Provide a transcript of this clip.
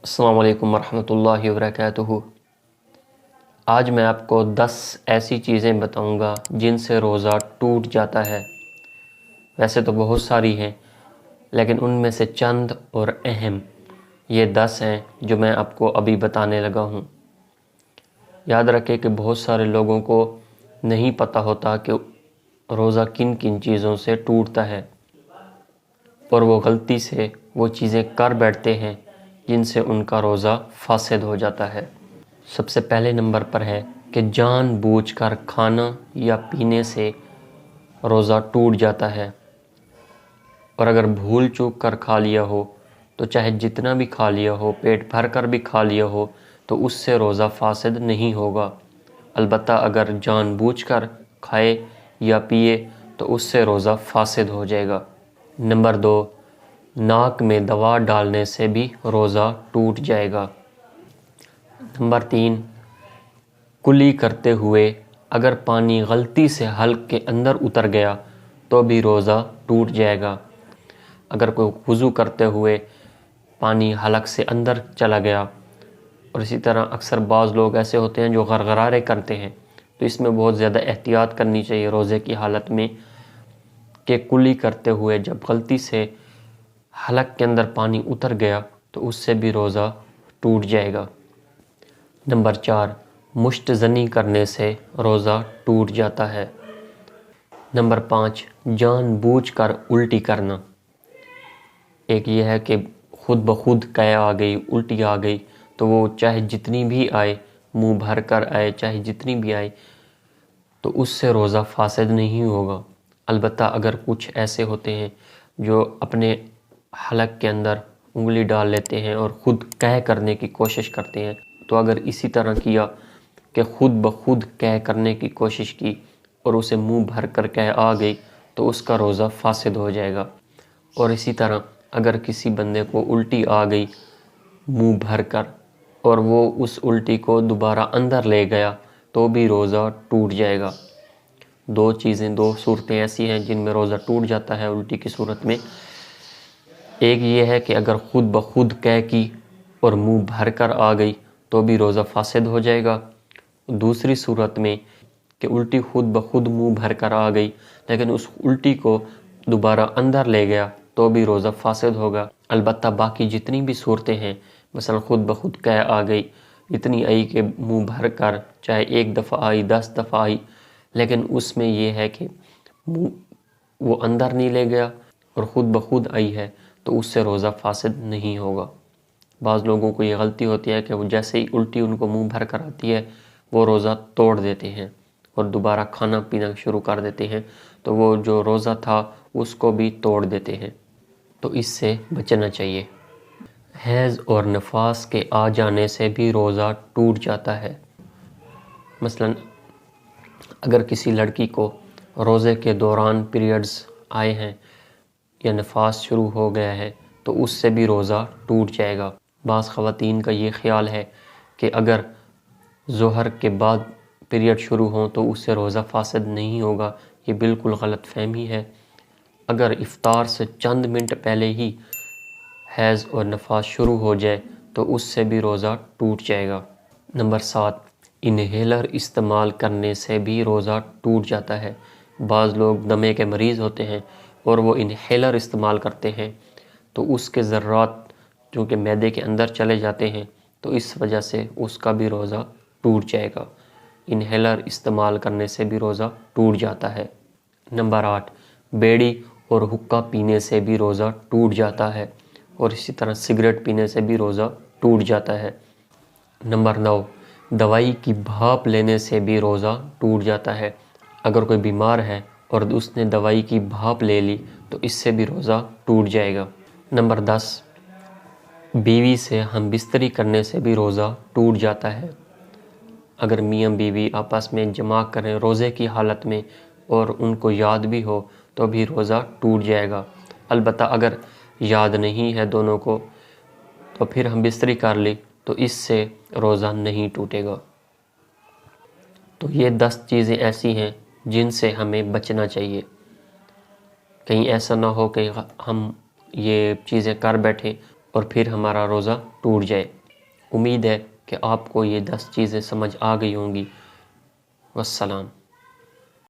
السلام علیکم ورحمۃ اللہ وبرکاتہ۔ آج میں آپ کو 10 ایسی چیزیں بتاؤں گا جن سے روزہ ٹوٹ جاتا ہے۔ ویسے تو بہت ساری ہیں، لیکن ان میں سے چند اور اہم یہ 10 ہیں جو میں آپ کو ابھی بتانے لگا ہوں۔ یاد رکھیں کہ بہت سارے لوگوں کو نہیں پتہ ہوتا کہ روزہ کن کن چیزوں سے ٹوٹتا ہے، اور وہ غلطی سے وہ چیزیں کر بیٹھتے ہیں جن سے ان کا روزہ فاسد ہو جاتا ہے۔ سب سے پہلے نمبر پر ہے کہ جان بوجھ کر کھانا یا پینے سے روزہ ٹوٹ جاتا ہے، اور اگر بھول چوک کر کھا لیا ہو تو چاہے جتنا بھی کھا لیا ہو، پیٹ بھر کر بھی کھا لیا ہو، تو اس سے روزہ فاسد نہیں ہوگا۔ البتہ اگر جان بوجھ کر کھائے یا پیے تو اس سے روزہ فاسد ہو جائے گا۔ نمبر 2، ناک میں دوا ڈالنے سے بھی روزہ ٹوٹ جائے گا۔ نمبر 3، کلی کرتے ہوئے اگر پانی غلطی سے حلق کے اندر اتر گیا تو بھی روزہ ٹوٹ جائے گا۔ اگر کوئی وضو کرتے ہوئے پانی حلق سے اندر چلا گیا، اور اسی طرح اکثر بعض لوگ ایسے ہوتے ہیں جو غرغرارے کرتے ہیں، تو اس میں بہت زیادہ احتیاط کرنی چاہیے روزے کی حالت میں کہ کلی کرتے ہوئے جب غلطی سے حلق کے اندر پانی اتر گیا تو اس سے بھی روزہ ٹوٹ جائے گا۔ نمبر 4، مشت زنی کرنے سے روزہ ٹوٹ جاتا ہے۔ نمبر 5، جان بوجھ کر الٹی کرنا۔ ایک یہ ہے کہ خود بخود قے آ گئی، الٹی آ گئی، تو وہ چاہے جتنی بھی آئے، منہ بھر کر آئے، چاہے جتنی بھی آئے، تو اس سے روزہ فاسد نہیں ہوگا۔ البتہ اگر کچھ ایسے ہوتے ہیں جو اپنے حلق کے اندر انگلی ڈال لیتے ہیں اور خود قے کرنے کی کوشش کرتے ہیں، تو اگر اسی طرح کیا کہ خود بخود قے کرنے کی کوشش کی اور اسے منہ بھر کر قے آ گئی تو اس کا روزہ فاسد ہو جائے گا۔ اور اسی طرح اگر کسی بندے کو الٹی آ گئی منہ بھر کر اور وہ اس الٹی کو دوبارہ اندر لے گیا تو بھی روزہ ٹوٹ جائے گا۔ دو صورتیں ایسی ہیں جن میں روزہ ٹوٹ جاتا ہے الٹی کی صورت میں۔ ایک یہ ہے کہ اگر خود بخود قے کی اور منہ بھر کر آ گئی تو بھی روزہ فاسد ہو جائے گا۔ دوسری صورت میں کہ الٹی خود بخود منہ بھر کر آ گئی لیکن اس الٹی کو دوبارہ اندر لے گیا تو بھی روزہ فاسد ہوگا۔ البتہ باقی جتنی بھی صورتیں ہیں، مثلا خود بخود قے آ گئی، اتنی آئی کہ منہ بھر کر چاہے 1 دفعہ آئی، 10 دفعہ آئی، لیکن اس میں یہ ہے کہ وہ اندر نہیں لے گیا اور خود بخود آئی ہے تو اس سے روزہ فاسد نہیں ہوگا۔ بعض لوگوں کو یہ غلطی ہوتی ہے کہ وہ جیسے ہی الٹی ان کو منہ بھر کر آتی ہے وہ روزہ توڑ دیتے ہیں اور دوبارہ کھانا پینا شروع کر دیتے ہیں، تو وہ جو روزہ تھا اس کو بھی توڑ دیتے ہیں، تو اس سے بچنا چاہیے۔ حیض اور نفاس کے آ جانے سے بھی روزہ ٹوٹ جاتا ہے۔ مثلا اگر کسی لڑکی کو روزے کے دوران پیریڈز آئے ہیں یا نفاس شروع ہو گیا ہے تو اس سے بھی روزہ ٹوٹ جائے گا۔ بعض خواتین کا یہ خیال ہے کہ اگر ظہر کے بعد پیریڈ شروع ہوں تو اس سے روزہ فاسد نہیں ہوگا۔ یہ بالکل غلط فہمی ہے۔ اگر افطار سے چند منٹ پہلے ہی حیض اور نفاس شروع ہو جائے تو اس سے بھی روزہ ٹوٹ جائے گا۔ نمبر 7، انہیلر استعمال کرنے سے بھی روزہ ٹوٹ جاتا ہے۔ بعض لوگ دمے کے مریض ہوتے ہیں اور وہ انہیلر استعمال کرتے ہیں تو اس کے ذرات چونکہ معدے کے اندر چلے جاتے ہیں تو اس وجہ سے اس کا بھی روزہ ٹوٹ جائے گا۔ انہیلر استعمال کرنے سے بھی روزہ ٹوٹ جاتا ہے۔ نمبر 8، بیڑی اور حقہ پینے سے بھی روزہ ٹوٹ جاتا ہے، اور اسی طرح سگریٹ پینے سے بھی روزہ ٹوٹ جاتا ہے۔ نمبر 9، دوائی کی بھاپ لینے سے بھی روزہ ٹوٹ جاتا ہے۔ اگر کوئی بیمار ہے اور اس نے دوائی کی بھاپ لے لی تو اس سے بھی روزہ ٹوٹ جائے گا۔ نمبر 10، بیوی سے ہم بستری کرنے سے بھی روزہ ٹوٹ جاتا ہے۔ اگر میاں بیوی آپس میں جماع کریں روزے کی حالت میں اور ان کو یاد بھی ہو تو بھی روزہ ٹوٹ جائے گا۔ البتہ اگر یاد نہیں ہے دونوں کو تو پھر ہم بستری کر لی تو اس سے روزہ نہیں ٹوٹے گا۔ تو یہ 10 چیزیں ایسی ہیں جن سے ہمیں بچنا چاہیے۔ کہیں ایسا نہ ہو کہ ہم یہ چیزیں کر بیٹھیں اور پھر ہمارا روزہ ٹوٹ جائے۔ امید ہے کہ آپ کو یہ 10 چیزیں سمجھ آ گئی ہوں گی۔ والسلام۔